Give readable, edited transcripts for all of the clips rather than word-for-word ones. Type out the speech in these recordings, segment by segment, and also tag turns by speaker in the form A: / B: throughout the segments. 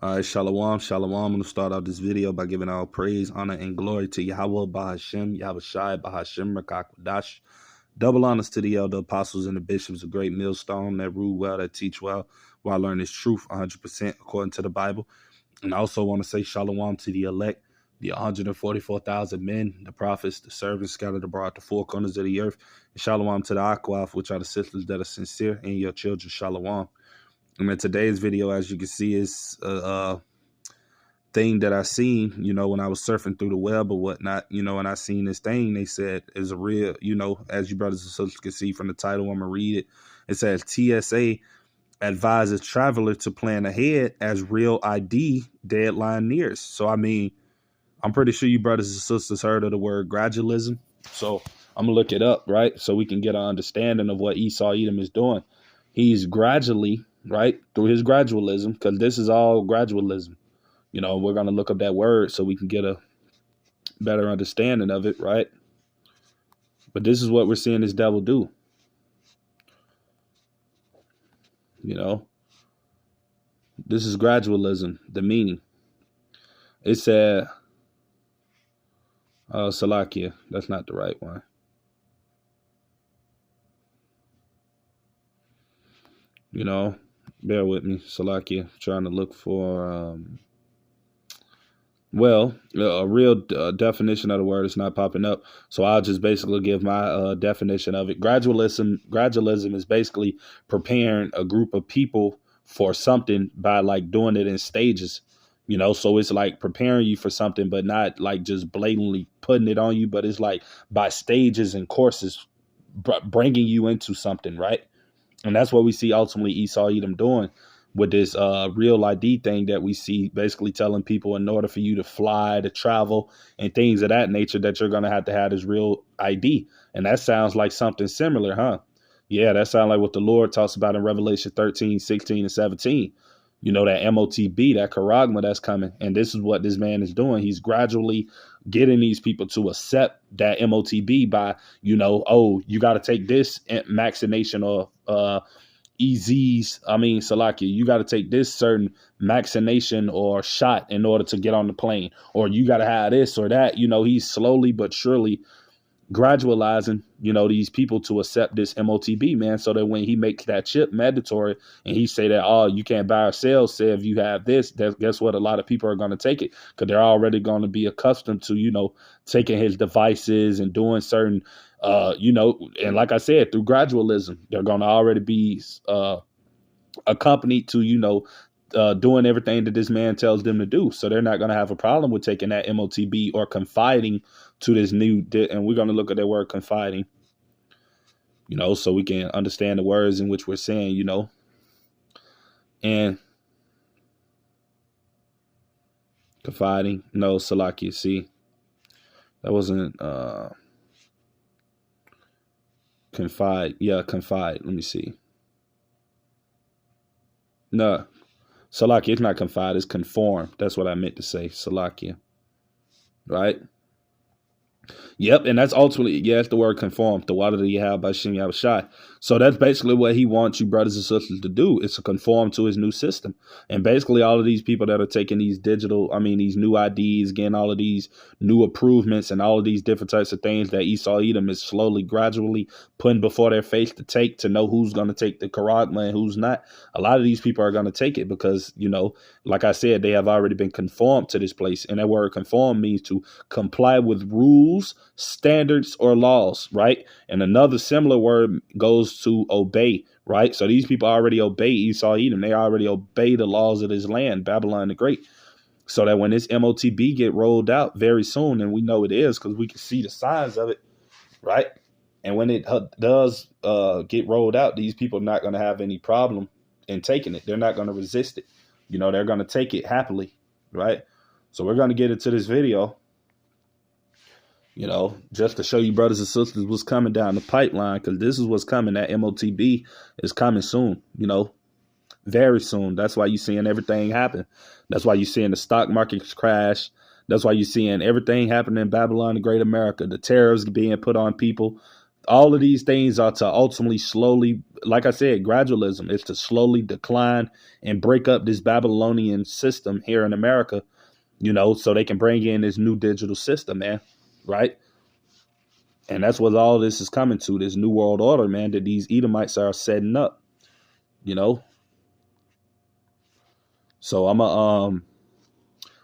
A: All right, shalom, shalom. I'm going to start out this video by giving all praise, honor, and glory to Yahweh, Bahashem, Yahweh Shai, Bahashem, Rakakwadash. Double honors to the elder apostles and the bishops, a great millstone that rule well, that teach well, while learning this truth 100% according to the Bible. And I also want to say shalom to the elect, the 144,000 men, the prophets, the servants scattered abroad the four corners of the earth. And shalom to the Akwaf, which are the sisters that are sincere, and your children, shalom. And in today's video, as you can see, is a thing that I seen, when I was surfing through the web or whatnot, and I seen this thing. They said is a real, as you brothers and sisters can see from the title, I'm going to read it. It says TSA advises traveler to plan ahead as real ID deadline nears. So, I mean, I'm pretty sure you brothers and sisters heard of the word gradualism. So I'm going to look it up, right? So we can get an understanding of what ESAU is doing. He's gradually, right, through his gradualism, because this is all gradualism. We're going to look up that word so we can get a better understanding of it, right? But this is what we're seeing this devil do. This is gradualism, the meaning. It said, Salakia, that's not the right one. Bear with me, Salakia, trying to look for, a real definition of the word is not popping up. So I'll just basically give my definition of it. Gradualism is basically preparing a group of people for something by like doing it in stages, so it's like preparing you for something, but not like just blatantly putting it on you, but it's like by stages and courses bringing you into something, right? And that's what we see ultimately Esau Edom doing with this real ID thing that we see, basically telling people in order for you to fly, to travel, and things of that nature, that you're going to have this real ID. And that sounds like something similar, huh? Yeah, that sounds like what the Lord talks about in Revelation 13, 16, and 17. That MOTB, that charagma that's coming. And this is what this man is doing. He's gradually getting these people to accept that MOTB by, you got to take this vaccination or Salakia, you got to take this certain vaccination or shot in order to get on the plane, or you got to have this or that. He's slowly but surely gradualizing, these people to accept this MOTB, man, so that when he makes that chip mandatory and he say that, you can't buy or sell, say if you have this, guess what? A lot of people are going to take it because they're already going to be accustomed to, taking his devices and doing certain, and like I said, through gradualism, they're going to already be accompanied to, doing everything that this man tells them to do. So they're not going to have a problem with taking that MOTB or confiding to this new, and we're going to look at that word confiding, so we can understand the words in which we're saying, and confiding. No, Salakia, see, that wasn't confide. Yeah, confide. Let me see. No, Salakia, it's not confide, it's conform. That's what I meant to say, Salakia. Right? Yep, and that's ultimately, it's the word conform. The water that you have by Shem Yahushai. So that's basically what he wants you brothers and sisters to do, is to conform to his new system. And basically all of these people that are taking these these new IDs, getting all of these new improvements and all of these different types of things that Esau Edom is slowly, gradually putting before their face to know who's going to take the charagma and who's not. A lot of these people are going to take it because, like I said, they have already been conformed to this place. And that word conform means to comply with rules, standards, or laws, right? And another similar word goes to obey, right? So these people already obey Esau Edom. They already obey the laws of this land, Babylon the Great. So that when this MOTB get rolled out very soon, and we know it is because we can see the signs of it, right? And when it does get rolled out, these people are not going to have any problem in taking it. They're not going to resist it. They're going to take it happily, right? So we're going to get into this video, just to show you brothers and sisters what's coming down the pipeline, because this is what's coming. That MOTB is coming soon, very soon. That's why you're seeing everything happen. That's why you're seeing the stock markets crash. That's why you're seeing everything happening in Babylon, the Great America, the tariffs being put on people, All of these things are to ultimately slowly, like I said, gradualism is to slowly decline and break up this Babylonian system here in America, so they can bring in this new digital system, man. Right. And that's what all this is coming to, this new world order, man, that these Edomites are setting up, you know. So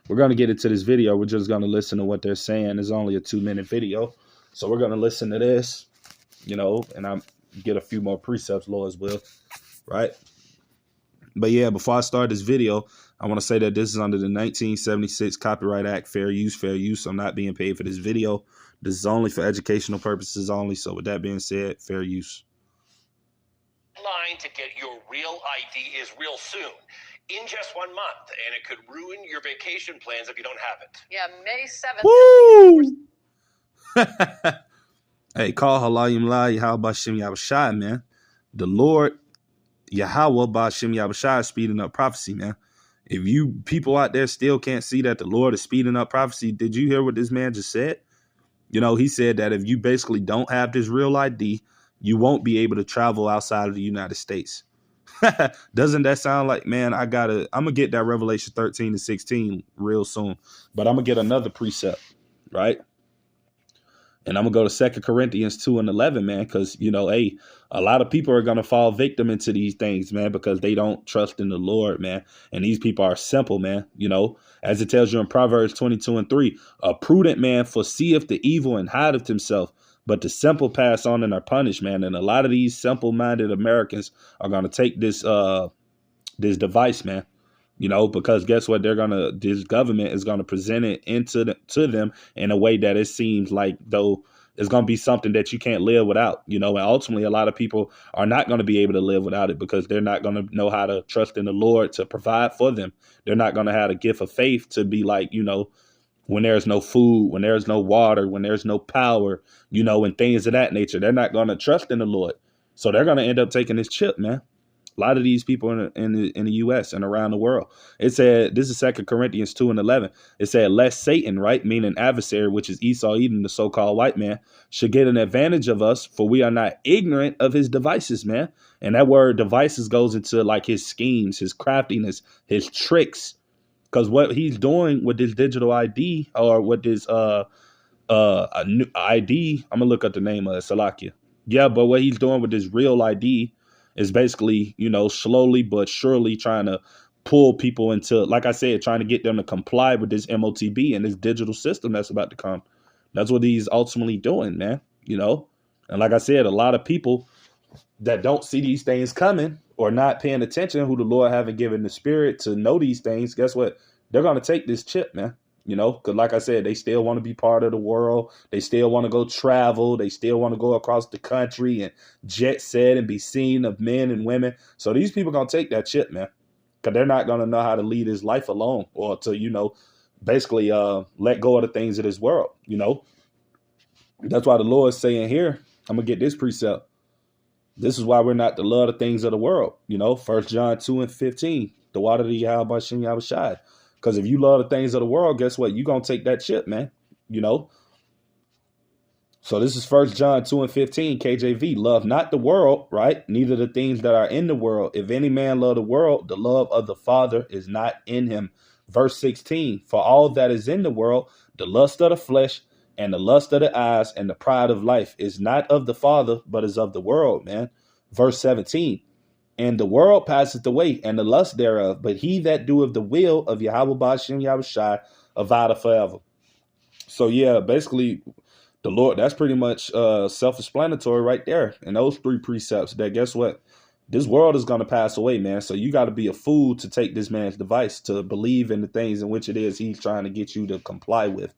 A: we're gonna get into this video. We're just gonna listen to what they're saying. It's only a 2-minute video. So we're gonna listen to this, and I get a few more precepts, Lord's will, right? But yeah, before I start this video, I want to say that this is under the 1976 Copyright Act, fair use. I'm not being paid for this video. This is only for educational purposes only. So with that being said, fair use.
B: Line to get your real ID is real soon, in just 1 month, and it could ruin your vacation plans if you don't have it.
C: Yeah, May 7th.
A: Woo! Hey, call Halayim Lai, how about Shem Yahushai, man? The Lord Yahweh Ba'Shem Yahushai is speeding up prophecy, man. If you people out there still can't see that the Lord is speeding up prophecy, did you hear what this man just said? He said that if you basically don't have this real ID, you won't be able to travel outside of the United States. Doesn't that sound like, man, I'm going to get that Revelation 13 to 16 real soon, but I'm going to get another precept, right? And I'm going to go to 2 Corinthians 2 and 11, man, because, hey, a lot of people are going to fall victim into these things, man, because they don't trust in the Lord, man. And these people are simple, man, as it tells you in Proverbs 22 and 3, a prudent man foreseeth the evil and hideth himself, but the simple pass on and are punished, man. And a lot of these simple-minded Americans are going to take this device, man. Because guess what? This government is going to present it to them in a way that it seems like though it's going to be something that you can't live without, and ultimately a lot of people are not going to be able to live without it because they're not going to know how to trust in the Lord to provide for them. They're not going to have a gift of faith to be like, when there's no food, when there's no water, when there's no power, and things of that nature. They're not going to trust in the Lord. So they're going to end up taking this chip, man. A lot of these people in the U.S. and around the world. It said, this is 2 Corinthians 2 and 11. It said, lest Satan, right, meaning adversary, which is Esau, Edom, the so-called white man, should get an advantage of us, for we are not ignorant of his devices, man. And that word devices goes into like his schemes, his craftiness, his tricks. Because what he's doing with this digital ID or with this a new ID, I'm going to look up the name of it, Salakia. Yeah, but what he's doing with this real ID is basically, slowly but surely trying to pull people into, like I said, trying to get them to comply with this MOTB and this digital system that's about to come. That's what he's ultimately doing, man. And like I said, a lot of people that don't see these things coming or not paying attention, who the Lord haven't given the spirit to know these things, guess what? They're going to take this chip, man. Because like I said, they still want to be part of the world. They still want to go travel. They still want to go across the country and jet set and be seen of men and women. So these people are going to take that chip, man, because they're not going to know how to lead his life alone or to, basically let go of the things of this world. That's why the Lord is saying here, I'm going to get this precept. This is why we're not to love the things of the world. 1 John 2 and 15, the water of the Yahweh Shem Yahushai. Because if you love the things of the world, guess what? You're going to take that chip, man. So this is 1 John 2 and 15, KJV. Love not the world, right? Neither the things that are in the world. If any man love the world, the love of the Father is not in him. Verse 16, for all that is in the world, the lust of the flesh and the lust of the eyes and the pride of life is not of the Father, but is of the world, man. Verse 17. And the world passeth away, and the lust thereof, but he that doeth the will of Yahweh Ba'Shem Yahushai abideth forever. So yeah, basically, the Lord, that's pretty much self-explanatory right there. And those 3 precepts that, guess what? This world is going to pass away, man. So you got to be a fool to take this man's device, to believe in the things in which it is he's trying to get you to comply with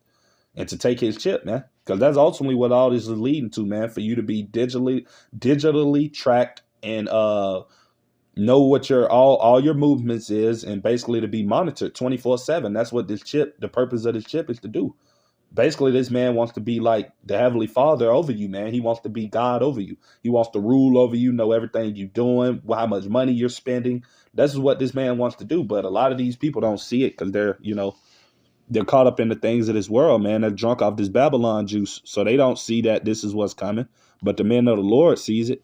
A: and to take his chip, man. Because that's ultimately what all this is leading to, man, for you to be digitally tracked and know what your all your movements is, and basically to be monitored 24/7. That's what this chip, the purpose of this chip is to do. Basically, this man wants to be like the Heavenly Father over you, man. He wants to be God over you. He wants to rule over you, know everything you're doing, how much money you're spending. This is what this man wants to do. But a lot of these people don't see it because they're caught up in the things of this world, man. They're drunk off this Babylon juice. So they don't see that this is what's coming. But the men of the Lord sees it.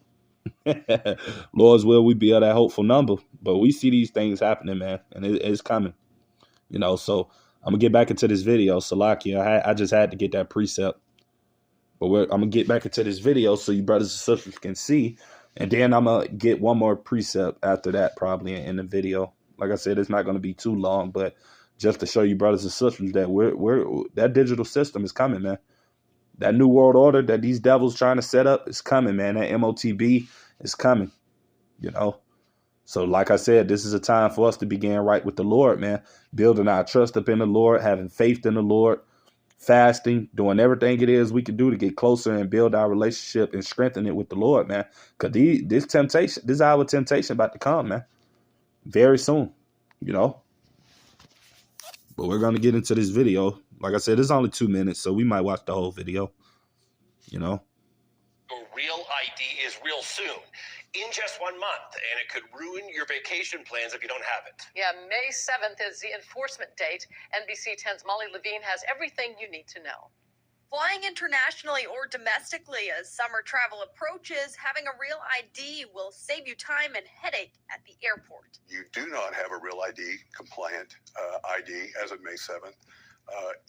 A: Lord's will, we be of that hopeful number. But we see these things happening, man, and it's coming. So I'm gonna get back into this video. Salakia, I just had to get that precept. But I'm gonna get back into this video so you brothers and sisters can see, and then I'm gonna get one more precept after that, probably in the video. Like I said, it's not gonna be too long, but just to show you brothers and sisters that we're that digital system is coming, man. That new world order that these devils trying to set up is coming, man. That MOTB is coming, So like I said, this is a time for us to begin right with the Lord, man. Building our trust up in the Lord, having faith in the Lord, fasting, doing everything it is we can do to get closer and build our relationship and strengthen it with the Lord, man. Because this hour temptation about to come, man. Very soon, But we're going to get into this video. Like I said, it's only 2 minutes, so we might watch the whole video,
B: Your real ID is real soon, in just 1 month, and it could ruin your vacation plans if you don't have it.
C: Yeah, May 7th is the enforcement date. NBC 10's Molly Levine has everything you need to know.
D: Flying internationally or domestically as summer travel approaches, having a real ID will save you time and headache at the airport.
E: You do not have a real ID compliant ID as of May 7th.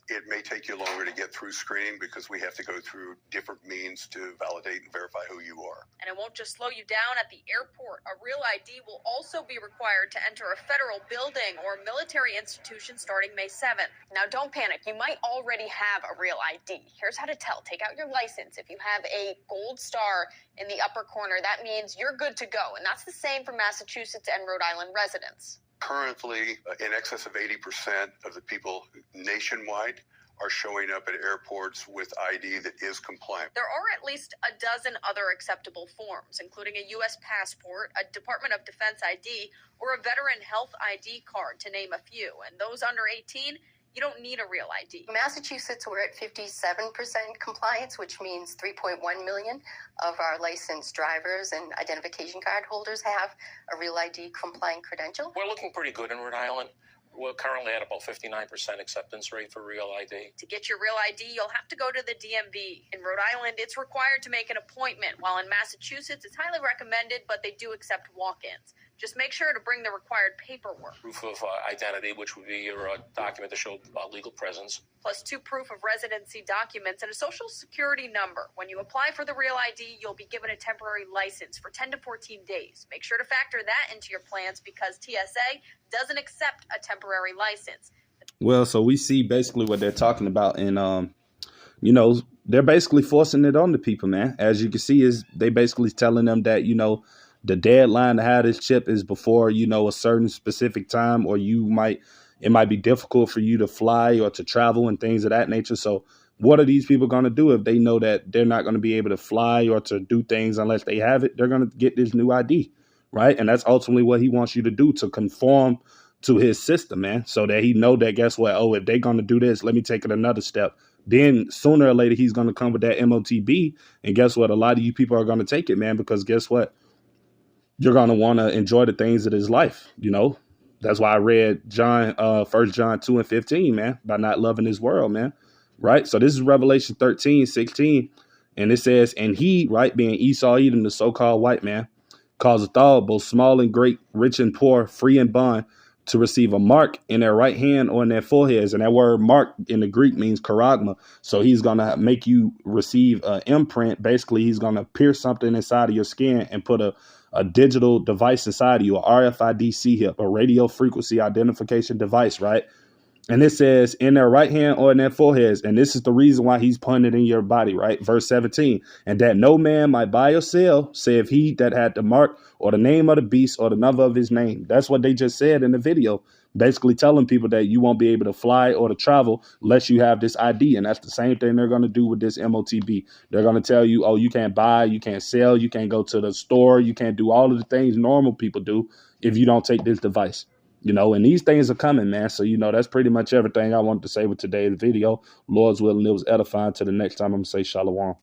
E: It may take you longer to get through screening because we have to go through different means to validate and verify who you are.
D: And it won't just slow you down at the airport. A real ID will also be required to enter a federal building or military institution starting May 7th.
F: Now, don't panic. You might already have a real ID. Here's how to tell. Take out your license. If you have a gold star in the upper corner, that means you're good to go. And that's the same for Massachusetts and Rhode Island residents.
E: Currently, in excess of 80% of the people nationwide are showing up at airports with ID that is compliant.
D: There are at least a dozen other acceptable forms, including a U.S. passport, a Department of Defense ID, or a veteran health ID card, to name a few. And those under 18, you don't need a real ID.
G: Massachusetts, we're at 57% compliance, which means 3.1 million of our licensed drivers and identification card holders have a real ID compliant credential.
B: We're looking pretty good in Rhode Island. We're currently at about 59% acceptance rate for real ID.
D: To get your real ID, you'll have to go to the DMV. In Rhode Island, it's required to make an appointment, while in Massachusetts, it's highly recommended, but they do accept walk-ins. Just make sure to bring the required paperwork.
B: Proof of identity, which would be your document to show legal presence.
D: Plus 2 proof of residency documents and a social security number. When you apply for the real ID, you'll be given a temporary license for 10 to 14 days. Make sure to factor that into your plans because TSA doesn't accept a temporary license.
A: Well, so we see basically what they're talking about, and they're basically forcing it on the people, man. As you can see, is they basically telling them that the deadline to have this chip is before a certain specific time, or it might be difficult for you to fly or to travel and things of that nature. So what are these people going to do if they know that they're not going to be able to fly or to do things unless they have it? They're going to get this new ID, right? And that's ultimately what he wants you to do, to conform to his system, man, so that he know that, guess what? Oh, if they're going to do this, let me take it another step. Then sooner or later, he's going to come with that MOTB. And guess what? A lot of you people are going to take it, man, because guess what? You're going to want to enjoy the things of his life. That's why I read 1 John 2 and 15, man, by not loving this world, man. Right. So this is Revelation 13:16. And it says, and he, right, being Esau, Edom, the so-called white man, causeth all, both small and great, rich and poor, free and bond, to receive a mark in their right hand or in their foreheads. And that word mark in the Greek means charagma. So he's going to make you receive an imprint. Basically, he's going to pierce something inside of your skin and put a digital device inside of you, a RFID chip, a radio frequency identification device, right? And it says in their right hand or in their foreheads. And this is the reason why he's putting it in your body, right? Verse 17, and that no man might buy or sell, save he that had the mark or the name of the beast or the number of his name. That's what they just said in the video, basically telling people that you won't be able to fly or to travel unless you have this ID. And that's the same thing they're going to do with this MOTB. They're going to tell you, oh, you can't buy, you can't sell, you can't go to the store, you can't do all of the things normal people do if you don't take this device. And these things are coming, man. So, that's pretty much everything I wanted to say with today's video. Lord's willing, it was edifying. Till the next time, I'm going to say shalom.